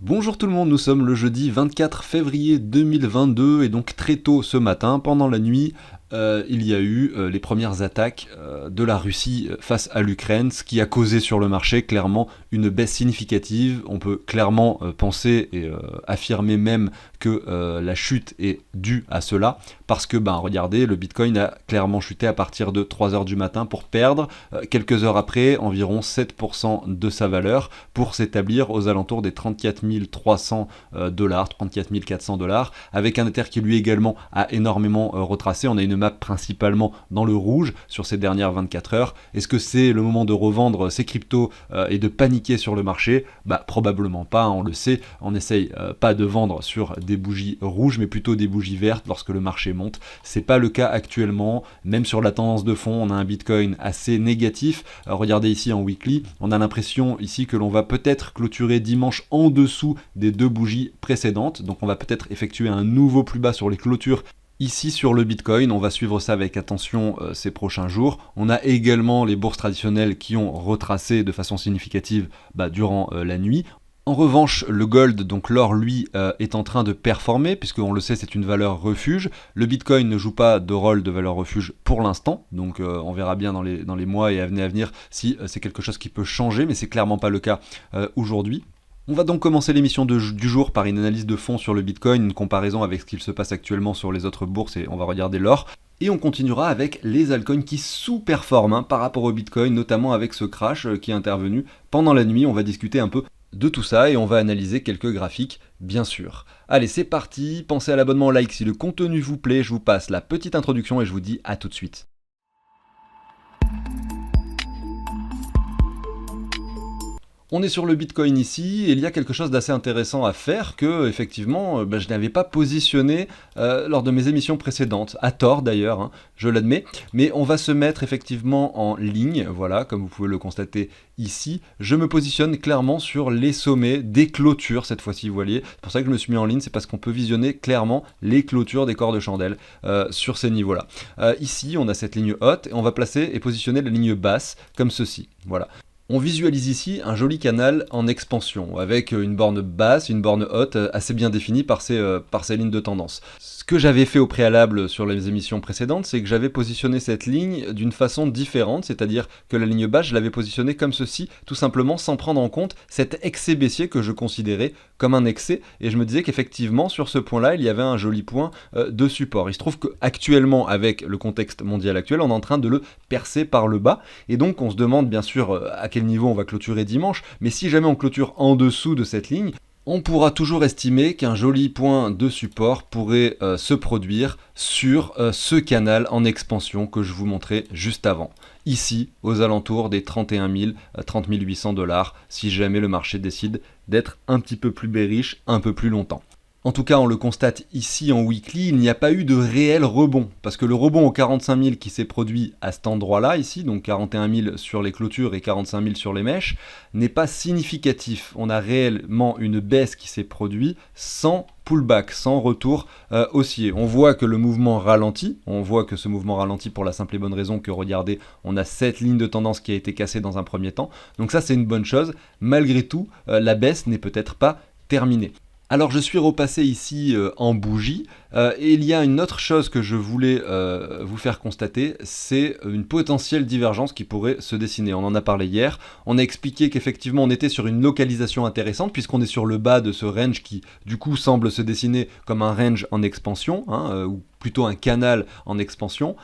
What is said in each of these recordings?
Bonjour tout le monde, nous sommes le jeudi 24 février 2022 et donc très tôt ce matin, pendant la nuit, il y a eu les premières attaques de la Russie face à l'Ukraine, ce qui a causé sur le marché clairement une baisse significative. On peut clairement penser et affirmer même que la chute est due à cela, parce que regardez, le Bitcoin a clairement chuté à partir de 3h du matin pour perdre quelques heures après environ 7% de sa valeur pour s'établir aux alentours des 34 300 $, 34 400 $, avec un Ether qui lui également a énormément retracé. On a une map principalement dans le rouge sur ces dernières 24 heures. Est-ce que c'est le moment de revendre ces cryptos et de paniquer sur le marché? Probablement pas, on le sait. On essaye pas de vendre sur des bougies rouges, mais plutôt des bougies vertes lorsque le marché monte. C'est pas le cas actuellement. Même sur la tendance de fond, on a un Bitcoin assez négatif. Regardez ici en weekly, on a l'impression ici que l'on va peut-être clôturer dimanche en dessous des deux bougies précédentes. Donc on va peut-être effectuer un nouveau plus bas sur les clôtures ici sur le Bitcoin. On va suivre ça avec attention ces prochains jours. On a également les bourses traditionnelles qui ont retracé de façon significative durant la nuit. En revanche, le gold, donc l'or, lui, est en train de performer, puisqu'on le sait, c'est une valeur refuge. Le Bitcoin ne joue pas de rôle de valeur refuge pour l'instant, donc on verra bien dans les mois et années à venir si c'est quelque chose qui peut changer, mais c'est clairement pas le cas aujourd'hui. On va donc commencer l'émission du jour par une analyse de fond sur le Bitcoin, une comparaison avec ce qu'il se passe actuellement sur les autres bourses, et on va regarder l'or. Et on continuera avec les altcoins qui sous-performent par rapport au Bitcoin, notamment avec ce crash qui est intervenu pendant la nuit. On va discuter un peu de tout ça et on va analyser quelques graphiques, bien sûr. Allez, c'est parti, pensez à l'abonnement, au like si le contenu vous plaît, je vous passe la petite introduction et je vous dis à tout de suite. On est sur le Bitcoin ici, et il y a quelque chose d'assez intéressant à faire que, effectivement, je n'avais pas positionné lors de mes émissions précédentes, à tort d'ailleurs, hein, je l'admets, mais on va se mettre effectivement en ligne, voilà, comme vous pouvez le constater ici. Je me positionne clairement sur les sommets des clôtures cette fois-ci, vous voyez. C'est pour ça que je me suis mis en ligne, c'est parce qu'on peut visionner clairement les clôtures des corps de chandelle sur ces niveaux-là. Ici, on a cette ligne haute, et on va placer et positionner la ligne basse, comme ceci, voilà. On visualise ici un joli canal en expansion, avec une borne basse, une borne haute, assez bien définie par ces lignes de tendance. Ce que j'avais fait au préalable sur les émissions précédentes, c'est que j'avais positionné cette ligne d'une façon différente, c'est-à-dire que la ligne basse, je l'avais positionnée comme ceci, tout simplement sans prendre en compte cet excès baissier que je considérais comme un excès, et je me disais qu'effectivement, sur ce point-là, il y avait un joli point de support. Il se trouve qu'actuellement, avec le contexte mondial actuel, on est en train de le percer par le bas, et donc on se demande bien sûr à quel niveau on va clôturer dimanche, mais si jamais on clôture en dessous de cette ligne, on pourra toujours estimer qu'un joli point de support pourrait se produire sur ce canal en expansion que je vous montrais juste avant. Ici, aux alentours des 31 000, 30 800 $, si jamais le marché décide d'être un petit peu plus bearish, un peu plus longtemps. En tout cas, on le constate ici en weekly, il n'y a pas eu de réel rebond, parce que le rebond aux 45 000 qui s'est produit à cet endroit-là, ici, donc 41 000 sur les clôtures et 45 000 sur les mèches, n'est pas significatif. On a réellement une baisse qui s'est produite sans pullback, sans retour haussier. On voit que le mouvement ralentit, on voit que ce mouvement ralentit pour la simple et bonne raison que, regardez, on a cette ligne de tendance qui a été cassée dans un premier temps, donc ça c'est une bonne chose. Malgré tout, la baisse n'est peut-être pas terminée. Alors je suis repassé ici en bougie, et il y a une autre chose que je voulais vous faire constater, c'est une potentielle divergence qui pourrait se dessiner. On en a parlé hier, on a expliqué qu'effectivement on était sur une localisation intéressante, puisqu'on est sur le bas de ce range qui du coup semble se dessiner comme un range en expansion, ou plutôt un canal en expansion.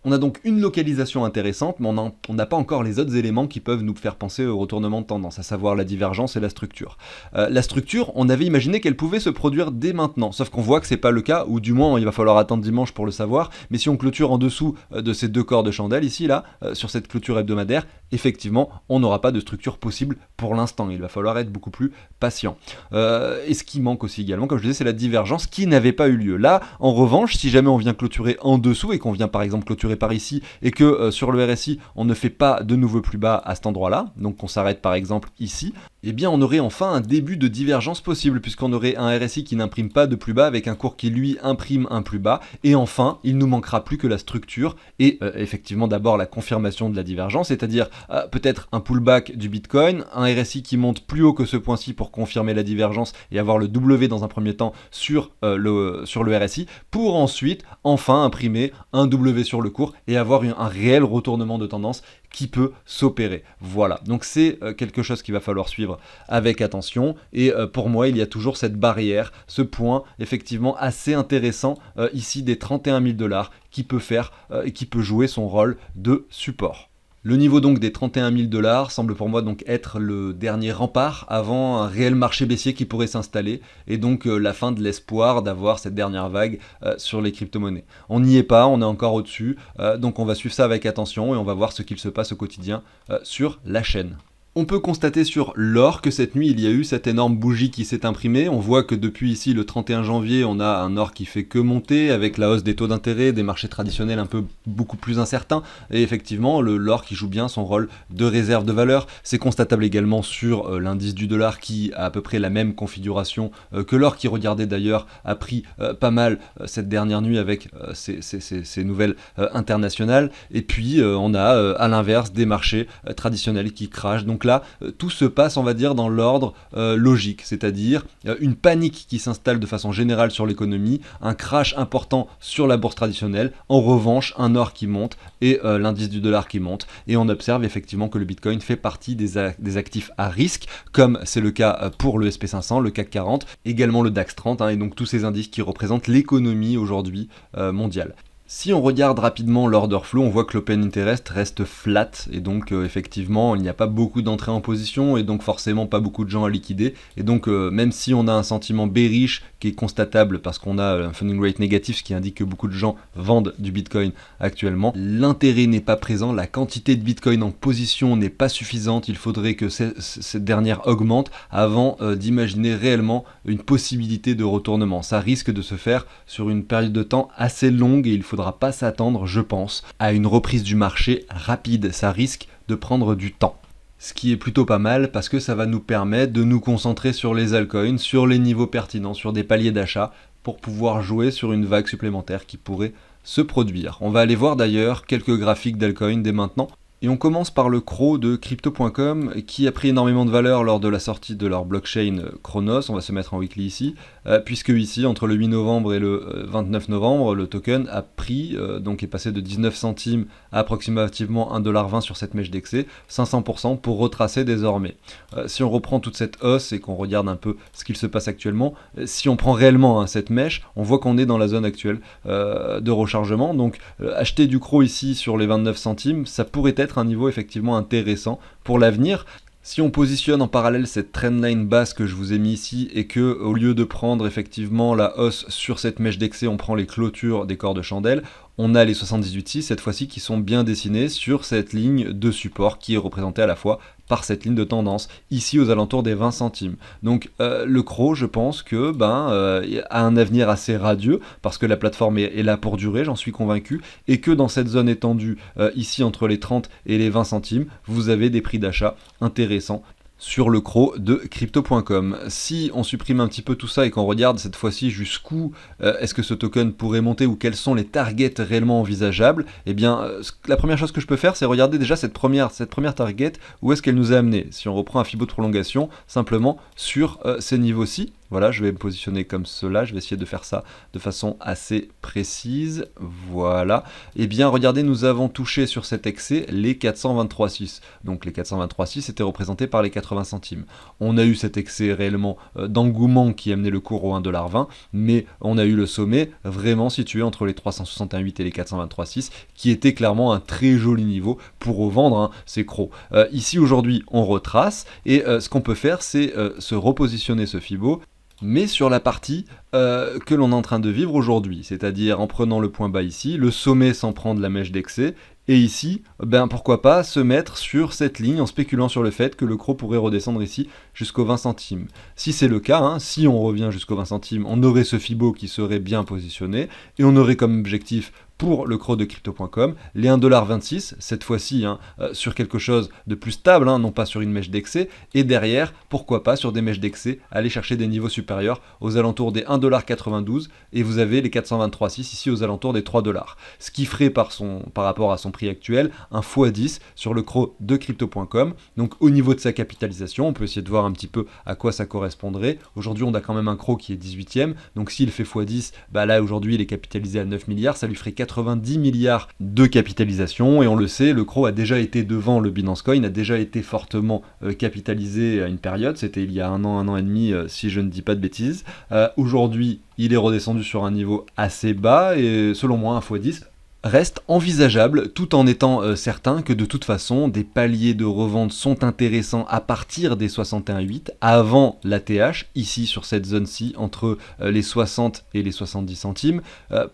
On a donc une localisation intéressante, mais on n'a pas encore les autres éléments qui peuvent nous faire penser au retournement de tendance, à savoir la divergence et la structure. La structure, on avait imaginé qu'elle pouvait se produire dès maintenant, sauf qu'on voit que c'est pas le cas, ou du moins il va falloir attendre dimanche pour le savoir, mais si on clôture en dessous de ces deux corps de chandelle, ici, là, sur cette clôture hebdomadaire, effectivement, on n'aura pas de structure possible pour l'instant, il va falloir être beaucoup plus patient. Et ce qui manque aussi également, comme je disais, c'est la divergence qui n'avait pas eu lieu. Là, en revanche, si jamais on vient clôturer en dessous, et qu'on vient par exemple clôturer par ici, et que sur le RSI on ne fait pas de nouveau plus bas à cet endroit là, donc on s'arrête par exemple ici, eh bien on aurait enfin un début de divergence possible, puisqu'on aurait un RSI qui n'imprime pas de plus bas avec un cours qui lui imprime un plus bas, et enfin il nous manquera plus que la structure et effectivement d'abord la confirmation de la divergence, c'est-à-dire peut-être un pullback du Bitcoin, un RSI qui monte plus haut que ce point-ci pour confirmer la divergence et avoir le W dans un premier temps sur le RSI, pour ensuite enfin imprimer un W sur le cours et avoir un réel retournement de tendance qui peut s'opérer. Voilà, donc c'est quelque chose qu'il va falloir suivre avec attention, et pour moi il y a toujours cette barrière, ce point effectivement assez intéressant ici des 31 000 $ qui peut faire et qui peut jouer son rôle de support. Le niveau donc des 31 000 $ semble pour moi donc être le dernier rempart avant un réel marché baissier qui pourrait s'installer, et donc la fin de l'espoir d'avoir cette dernière vague sur les crypto-monnaies. On n'y est pas, on est encore au-dessus, donc on va suivre ça avec attention et on va voir ce qu'il se passe au quotidien sur la chaîne. On peut constater sur l'or que cette nuit il y a eu cette énorme bougie qui s'est imprimée. On voit que depuis ici le 31 janvier on a un or qui fait que monter avec la hausse des taux d'intérêt, des marchés traditionnels un peu beaucoup plus incertains, et effectivement l'or qui joue bien son rôle de réserve de valeur. C'est constatable également sur l'indice du dollar qui a à peu près la même configuration que l'or, qui, regardez d'ailleurs, a pris pas mal cette dernière nuit avec ces nouvelles internationales. Et puis on a à l'inverse des marchés traditionnels qui crachent. Donc là, tout se passe, on va dire, dans l'ordre logique, c'est-à-dire une panique qui s'installe de façon générale sur l'économie, un crash important sur la bourse traditionnelle, en revanche, un or qui monte et l'indice du dollar qui monte, et on observe effectivement que le Bitcoin fait partie des actifs à risque, comme c'est le cas pour le SP500, le CAC 40, également le DAX 30, et donc tous ces indices qui représentent l'économie aujourd'hui mondiale. Si on regarde rapidement l'order flow, on voit que l'open interest reste flat, et donc effectivement il n'y a pas beaucoup d'entrées en position, et donc forcément pas beaucoup de gens à liquider, et donc même si on a un sentiment bearish qui est constatable parce qu'on a un funding rate négatif, ce qui indique que beaucoup de gens vendent du Bitcoin actuellement, l'intérêt n'est pas présent, la quantité de Bitcoin en position n'est pas suffisante, il faudrait que cette dernière augmente avant d'imaginer réellement une possibilité de retournement. Ça risque de se faire sur une période de temps assez longue, et il faudra pas s'attendre, je pense, à une reprise du marché rapide. Ça risque de prendre du temps. Ce qui est plutôt pas mal parce que ça va nous permettre de nous concentrer sur les altcoins, sur les niveaux pertinents, sur des paliers d'achat pour pouvoir jouer sur une vague supplémentaire qui pourrait se produire. On va aller voir d'ailleurs quelques graphiques d'altcoins dès maintenant. Et on commence par le CRO de Crypto.com qui a pris énormément de valeur lors de la sortie de leur blockchain Chronos. On va se mettre en weekly ici, puisque ici, entre le 8 novembre et le 29 novembre, le token a pris, donc est passé de 19 centimes à approximativement 1,20 $ sur cette mèche d'excès, 500% pour retracer désormais. Si on reprend toute cette hausse et qu'on regarde un peu ce qu'il se passe actuellement, si on prend réellement cette mèche, on voit qu'on est dans la zone actuelle de rechargement. Donc acheter du CRO ici sur les 29 centimes, ça pourrait être un niveau effectivement intéressant pour l'avenir. Si on positionne en parallèle cette trendline basse que je vous ai mis ici, et que au lieu de prendre effectivement la hausse sur cette mèche d'excès, on prend les clôtures des corps de chandelle, on a les 78,6 cette fois-ci qui sont bien dessinés sur cette ligne de support qui est représentée à la fois par cette ligne de tendance ici aux alentours des 20 centimes. Donc le CRO, je pense que a un avenir assez radieux parce que la plateforme est là pour durer, j'en suis convaincu, et que dans cette zone étendue ici entre les 30 et les 20 centimes, vous avez des prix d'achat intéressants sur le CRO de Crypto.com. Si on supprime un petit peu tout ça et qu'on regarde cette fois-ci jusqu'où est-ce que ce token pourrait monter, ou quels sont les targets réellement envisageables, eh bien la première chose que je peux faire, c'est regarder déjà cette première target, où est-ce qu'elle nous a amené. Si on reprend un Fibo de prolongation simplement sur ces niveaux-ci, voilà, je vais me positionner comme cela, je vais essayer de faire ça de façon assez précise, voilà. Et bien regardez, nous avons touché sur cet excès les 423,6, donc les 423,6 étaient représentés par les 80 centimes. On a eu cet excès réellement d'engouement qui amenait le cours au 1,20 $, mais on a eu le sommet vraiment situé entre les 368 et les 423,6, qui était clairement un très joli niveau pour revendre ces crocs. Ici aujourd'hui on retrace, et ce qu'on peut faire, c'est se repositionner ce Fibo, mais sur la partie que l'on est en train de vivre aujourd'hui, c'est-à-dire en prenant le point bas ici, le sommet sans prendre la mèche d'excès, et ici, pourquoi pas se mettre sur cette ligne en spéculant sur le fait que le CRO pourrait redescendre ici jusqu'aux 20 centimes. Si c'est le cas, si on revient jusqu'aux 20 centimes, on aurait ce Fibo qui serait bien positionné, et on aurait comme objectif pour le CRO de crypto.com, les 1,26$, cette fois-ci sur quelque chose de plus stable, non pas sur une mèche d'excès, et derrière, pourquoi pas sur des mèches d'excès, aller chercher des niveaux supérieurs aux alentours des 1,92$, et vous avez les 423,6 ici aux alentours des 3$. Ce qui ferait par rapport à son prix actuel, un x10 sur le CRO de crypto.com. Donc au niveau de sa capitalisation, on peut essayer de voir un petit peu à quoi ça correspondrait. Aujourd'hui, on a quand même un CRO qui est 18e, donc s'il fait x10, là aujourd'hui il est capitalisé à 9 milliards, ça lui ferait 90 milliards de capitalisation, et on le sait, le CRO a déjà été devant le Binance Coin, a déjà été fortement capitalisé à une période, c'était il y a un an et demi, si je ne dis pas de bêtises. Aujourd'hui, il est redescendu sur un niveau assez bas, et selon moi, un x10 reste envisageable, tout en étant certain que de toute façon, des paliers de revente sont intéressants à partir des 61,8 avant l'ATH, ici sur cette zone-ci, entre les 60 et les 70 centimes,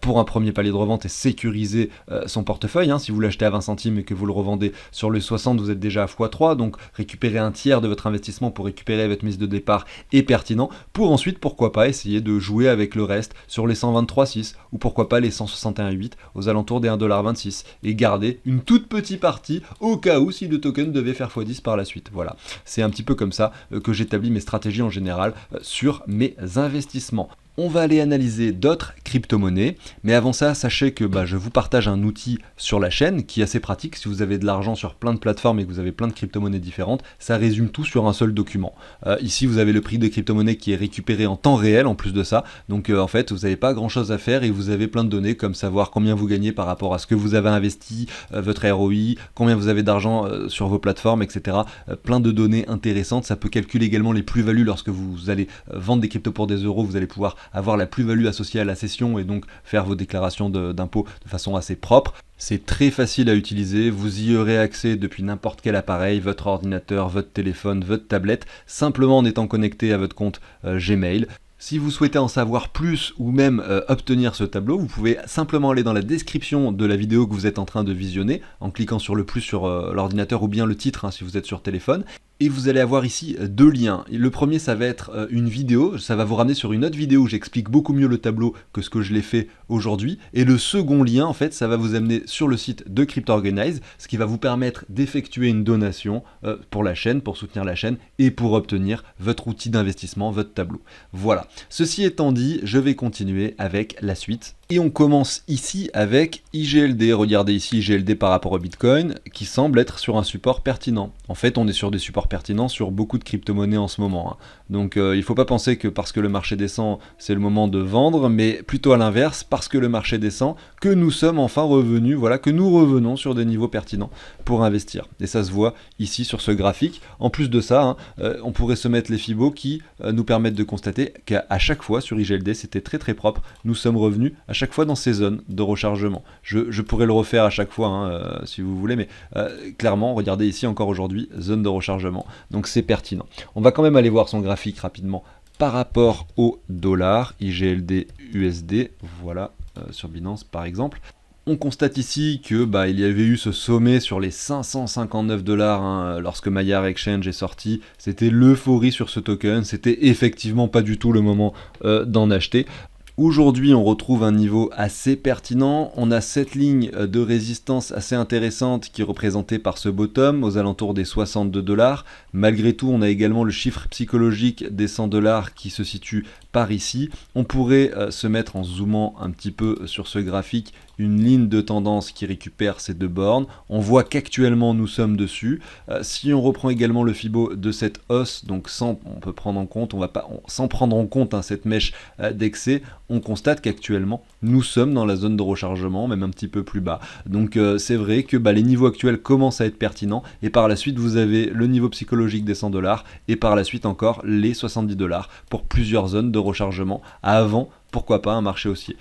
pour un premier palier de revente et sécuriser son portefeuille. Si vous l'achetez à 20 centimes et que vous le revendez sur les 60, vous êtes déjà à x3, donc récupérer un tiers de votre investissement pour récupérer votre mise de départ est pertinent, pour ensuite, pourquoi pas, essayer de jouer avec le reste sur les 123,6, ou pourquoi pas les 161,8 aux alentours des 1,26$ et garder une toute petite partie au cas où si le token devait faire x10 par la suite. Voilà, c'est un petit peu comme ça que j'établis mes stratégies en général sur mes investissements. On va aller analyser d'autres crypto-monnaies, mais avant ça, sachez que je vous partage un outil sur la chaîne qui est assez pratique. Si vous avez de l'argent sur plein de plateformes et que vous avez plein de crypto-monnaies différentes, ça résume tout sur un seul document. Ici, vous avez le prix des crypto-monnaies qui est récupéré en temps réel en plus de ça, donc en fait, vous n'avez pas grand-chose à faire et vous avez plein de données comme savoir combien vous gagnez par rapport à ce que vous avez investi, votre ROI, combien vous avez d'argent sur vos plateformes, etc. Plein de données intéressantes. Ça peut calculer également les plus-values lorsque vous allez vendre des cryptos pour des euros. Vous allez pouvoir avoir la plus-value associée à la cession et donc faire vos déclarations d'impôts de façon assez propre. C'est très facile à utiliser, vous y aurez accès depuis n'importe quel appareil, votre ordinateur, votre téléphone, votre tablette, simplement en étant connecté à votre compte Gmail. Si vous souhaitez en savoir plus ou même obtenir ce tableau, vous pouvez simplement aller dans la description de la vidéo que vous êtes en train de visionner en cliquant sur le plus sur l'ordinateur ou bien le titre si vous êtes sur téléphone. Et vous allez avoir ici deux liens. Le premier, ça va être une vidéo, ça va vous ramener sur une autre vidéo où j'explique beaucoup mieux le tableau que ce que je l'ai fait aujourd'hui. Et le second lien, en fait, ça va vous amener sur le site de CryptoOrganize, ce qui va vous permettre d'effectuer une donation pour la chaîne, pour soutenir la chaîne et pour obtenir votre outil d'investissement, votre tableau. Voilà. Ceci étant dit, je vais continuer avec la suite. Et on commence ici avec IGLD. Regardez ici IGLD par rapport au Bitcoin qui semble être sur un support pertinent. En fait, on est sur des supports pertinents sur beaucoup de crypto-monnaies en ce moment. Donc il ne faut pas penser que parce que le marché descend, c'est le moment de vendre, mais plutôt à l'inverse, parce que le marché descend, que nous sommes enfin revenus, voilà, que nous revenons sur des niveaux pertinents pour investir. Et ça se voit ici sur ce graphique. En plus de ça, on pourrait se mettre les Fibo qui nous permettent de constater qu'à chaque fois sur IGLD, c'était très très propre. Nous sommes revenus à chaque fois dans ces zones de rechargement. Je pourrais le refaire à chaque fois si vous voulez, mais clairement, regardez ici encore aujourd'hui, zone de rechargement. Donc c'est pertinent. On va quand même aller voir son graphique rapidement par rapport au dollar, IGLD, USD, voilà, sur Binance par exemple. On constate ici que il y avait eu ce sommet sur les 559 $, lorsque Maillard Exchange est sorti. C'était l'euphorie sur ce token, c'était effectivement pas du tout le moment d'en acheter. Aujourd'hui, on retrouve un niveau assez pertinent. On a cette ligne de résistance assez intéressante qui est représentée par ce bottom aux alentours des 62 $. Malgré tout, on a également le chiffre psychologique des 100 $ qui se situe par ici. On pourrait se mettre en zoomant un petit peu sur ce graphique une ligne de tendance qui récupère ces deux bornes. On voit qu'actuellement nous sommes dessus. Si on reprend également le Fibo de cette hausse, donc on peut prendre en compte, sans prendre en compte cette mèche d'excès, on constate qu'actuellement nous sommes dans la zone de rechargement, même un petit peu plus bas. Donc c'est vrai que les niveaux actuels commencent à être pertinents et par la suite vous avez le niveau psychologique des 100 $ et par la suite encore les 70 $ pour plusieurs zones de rechargement avant, pourquoi pas, un marché haussier.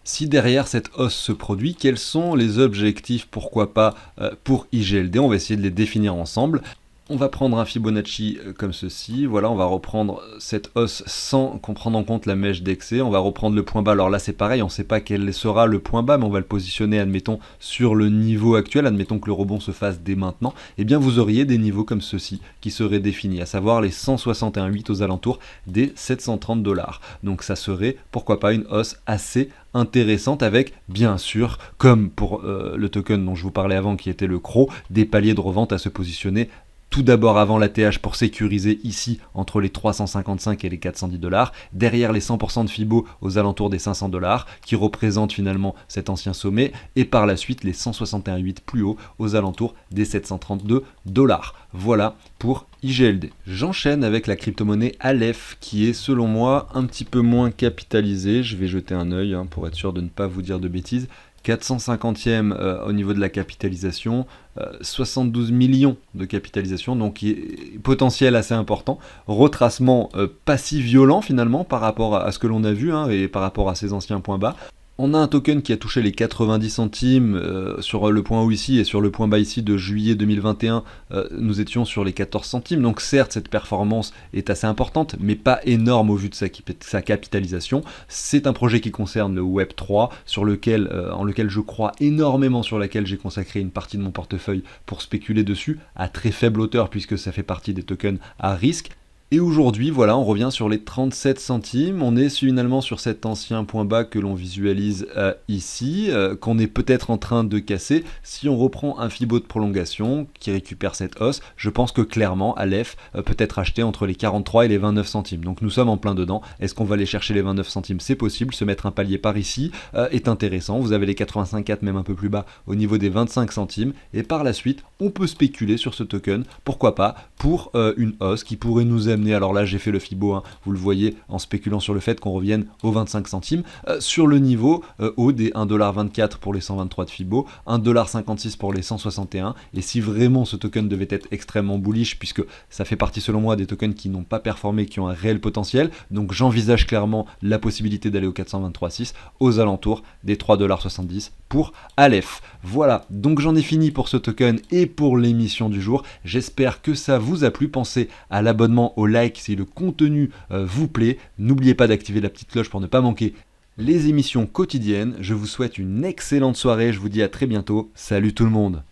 Si derrière cette hausse se produit, quels sont les objectifs, pourquoi pas, pour IGLD? On va essayer de les définir ensemble. On va prendre un Fibonacci comme ceci, voilà, on va reprendre cette hausse sans prendre en compte la mèche d'excès, on va reprendre le point bas, alors là c'est pareil, on ne sait pas quel sera le point bas, mais on va le positionner, admettons, sur le niveau actuel, admettons que le rebond se fasse dès maintenant, et bien vous auriez des niveaux comme ceci qui seraient définis, à savoir les 161,8 aux alentours des 730 $. Donc ça serait, pourquoi pas, une hausse assez intéressante avec, bien sûr, comme pour le token dont je vous parlais avant qui était le CRO, des paliers de revente à se positionner tout d'abord avant l'ATH pour sécuriser ici entre les 355 et les 410 $, derrière les 100% de Fibo aux alentours des 500 $, qui représentent finalement cet ancien sommet, et par la suite les 161,8 plus haut aux alentours des 732 $. Voilà pour IGLD. J'enchaîne avec la crypto-monnaie Aleph qui est selon moi un petit peu moins capitalisée. Je vais jeter un œil pour être sûr de ne pas vous dire de bêtises. 450e au niveau de la capitalisation, 72 millions de capitalisation, donc potentiel assez important, retracement pas si violent finalement par rapport à ce que l'on a vu et par rapport à ses anciens points bas. On a un token qui a touché les 90 centimes sur le point haut ici et sur le point bas ici de juillet 2021, nous étions sur les 14 centimes. Donc certes, cette performance est assez importante, mais pas énorme au vu de sa capitalisation. C'est un projet qui concerne le Web3, en lequel je crois énormément, sur lequel j'ai consacré une partie de mon portefeuille pour spéculer dessus, à très faible hauteur puisque ça fait partie des tokens à risque. Et aujourd'hui, voilà, on revient sur les 37 centimes. On est finalement sur cet ancien point bas que l'on visualise ici, qu'on est peut-être en train de casser. Si on reprend un Fibo de prolongation qui récupère cette hausse, je pense que clairement, Aleph peut être acheté entre les 43 et les 29 centimes. Donc nous sommes en plein dedans. Est-ce qu'on va aller chercher les 29 centimes? C'est possible. Se mettre un palier par ici est intéressant. Vous avez les 85,4 même un peu plus bas au niveau des 25 centimes. Et par la suite, on peut spéculer sur ce token. Pourquoi pas pour une hausse qui pourrait nous amener. Alors là j'ai fait le Fibo, vous le voyez, en spéculant sur le fait qu'on revienne aux 25 centimes, sur le niveau haut des 1,24$ pour les 123 de Fibo, 1,56$ pour les 161, et si vraiment ce token devait être extrêmement bullish, puisque ça fait partie selon moi des tokens qui n'ont pas performé, qui ont un réel potentiel, donc j'envisage clairement la possibilité d'aller au 423,6 aux alentours des 3,70$ pour Aleph. Voilà, donc j'en ai fini pour ce token et pour l'émission du jour. J'espère que ça vous a plu. Pensez à l'abonnement, au like si le contenu vous plaît. N'oubliez pas d'activer la petite cloche pour ne pas manquer les émissions quotidiennes. Je vous souhaite une excellente soirée. Je vous dis à très bientôt. Salut tout le monde.